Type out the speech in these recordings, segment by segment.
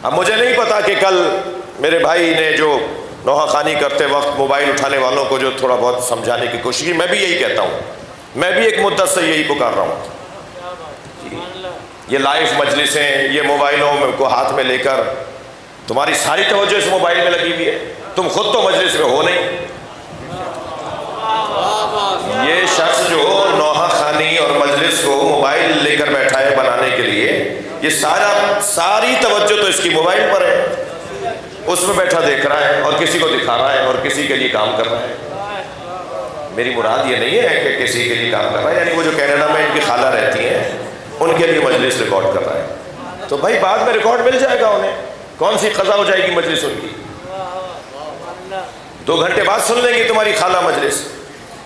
اب مجھے نہیں پتا کہ کل میرے بھائی نے جو نوحہ خوانی کرتے وقت موبائل اٹھانے والوں کو جو تھوڑا بہت سمجھانے کی کوشش کی، میں بھی یہی کہتا ہوں، میں بھی ایک مدت سے یہی پکار رہا ہوں، یہ لائیو مجلسیں، یہ موبائلوں کو ہاتھ میں لے کر تمہاری ساری توجہ اس موبائل میں لگی ہوئی ہے، تم خود تو مجلس میں ہو نہیں۔ یہ شخص جو نوحہ خوانی اور مجلس کو موبائل لے کر بیٹھا ہے بنانے کے لیے، یہ ساری توجہ تو اس کی موبائل پر ہے، اس میں بیٹھا دیکھ رہا ہے اور کسی کو دکھا رہا ہے اور کسی کے لیے کام کر رہا ہے۔ میری مراد یہ نہیں ہے کہ کسی کے لیے کام کر رہا ہے، یعنی وہ جو کینیڈا میں ان کی خالہ رہتی ہیں ان کے لیے مجلس ریکارڈ کر رہا ہے، تو بھائی بعد میں ریکارڈ مل جائے گا انہیں، کون سی قضا ہو جائے گی مجلس ان کی، 2 گھنٹے بعد سن لیں گی تمہاری خالہ مجلس۔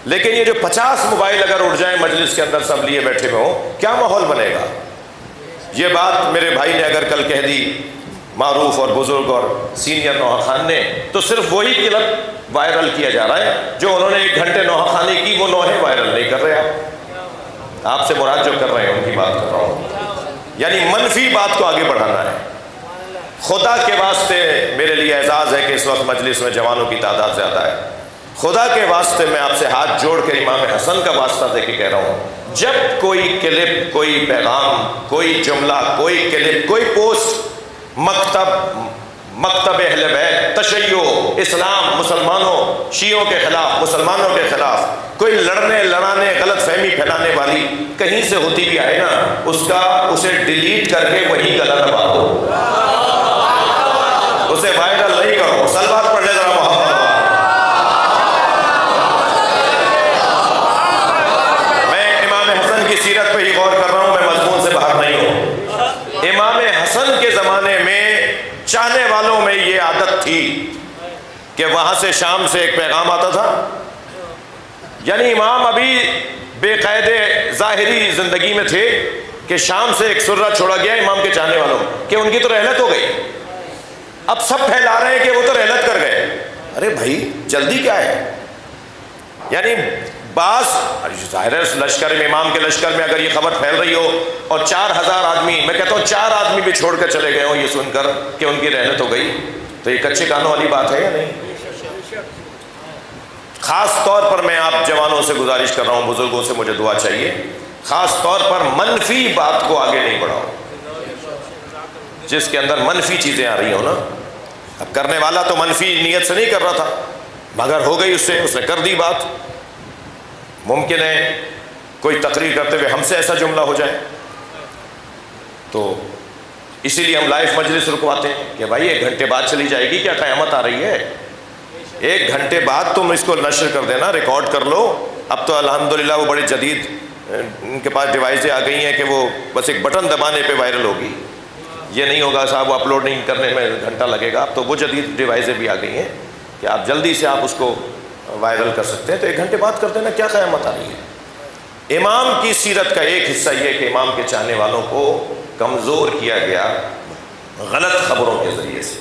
لیکن یہ جو 50 موبائل اگر اٹھ جائیں مجلس کے اندر سب لیے بیٹھے ہوئے ہوں، کیا ماحول بنے گا؟ یہ بات میرے بھائی نے اگر کل کہہ دی، معروف اور بزرگ اور سینئر نوحہ خوان نے، تو صرف وہی کلپ وائرل کیا جا رہا ہے جو انہوں نے 1 گھنٹے نوحہ خوانی کی، وہ نوحے وائرل نہیں کر رہے آپ سے مراد جو کر رہے ہیں ان کی بات کر رہا ہوں، یعنی منفی بات کو آگے بڑھانا ہے۔ خدا کے واسطے میرے لیے اعزاز ہے کہ اس وقت مجلس میں جوانوں کی تعداد زیادہ ہے، خدا کے واسطے میں آپ سے ہاتھ جوڑ کے امام حسن کا واسطہ دے کے کہہ رہا ہوں، جب کوئی کلپ، کوئی پیغام، کوئی جملہ، کوئی کلپ، کوئی پوسٹ مکتب اہل بیت، تشیع، اسلام، مسلمانوں، شیعوں کے خلاف، مسلمانوں کے خلاف کوئی لڑانے غلط فہمی پھیلانے والی کہیں سے ہوتی بھی آئے نا، اسے ڈیلیٹ کر کے وہیں گلا دبا دو، اسے وائرل نہیں کرو۔ سلوات پڑھ لے ذرا محمد۔ سیرت پہ ہی غور کر رہا ہوں، میں مضمون سے باہر نہیں ہوں۔ امام حسن کے زمانے میں چاہنے والوں میں یہ عادت تھی کہ وہاں سے شام سے ایک پیغام آتا تھا، یعنی امام ابھی بے قید ظاہری زندگی میں تھے کہ شام سے ایک سرہ چھوڑا گیا امام کے چاہنے والوں کہ ان کی تو رحلت ہو گئی، اب سب پھیلا رہے ہیں کہ وہ تو رحلت کر گئے۔ ارے بھائی جلدی کیا ہے؟ یعنی بعض ظاہر ہے لشکر میں، امام کے لشکر میں اگر یہ خبر پھیل رہی ہو اور 4000 آدمی، میں کہتا ہوں 4 آدمی بھی چھوڑ کر چلے گئے ہوں یہ سن کر کہ ان کی رحلت ہو گئی، تو یہ کچے کانوں والی بات ہے یا نہیں؟ خاص طور پر میں آپ جوانوں سے گزارش کر رہا ہوں، بزرگوں سے مجھے دعا چاہیے، خاص طور پر منفی بات کو آگے نہیں بڑھاؤ، جس کے اندر منفی چیزیں آ رہی ہوں نا۔ اب کرنے والا تو منفی نیت سے نہیں کر رہا تھا، مگر ہو گئی اس نے کر دی بات۔ ممکن ہے کوئی تقریر کرتے ہوئے ہم سے ایسا جملہ ہو جائے، تو اسی لیے ہم لائیو مجلس رکواتے ہیں کہ بھائی 1 گھنٹے بعد چلی جائے گی، کیا قیامت آ رہی ہے؟ 1 گھنٹے بعد تم اس کو نشر کر دینا، ریکارڈ کر لو۔ اب تو الحمدللہ وہ بڑی جدید ان کے پاس ڈیوائسیں آ گئی ہیں کہ وہ بس ایک بٹن دبانے پہ وائرل ہوگی، یہ نہیں ہوگا صاحب وہ اپلوڈنگ کرنے میں گھنٹہ لگے گا۔ اب تو وہ جدید ڈیوائسیں بھی آ گئی ہیں کہ آپ جلدی سے آپ اس کو وائرل کر سکتے ہیں، تو 1 گھنٹے بعد کر دینا، کیا قیامت آ رہی ہے؟ امام کی سیرت کا ایک حصہ یہ کہ امام کے چاہنے والوں کو کمزور کیا گیا غلط خبروں کے ذریعے سے۔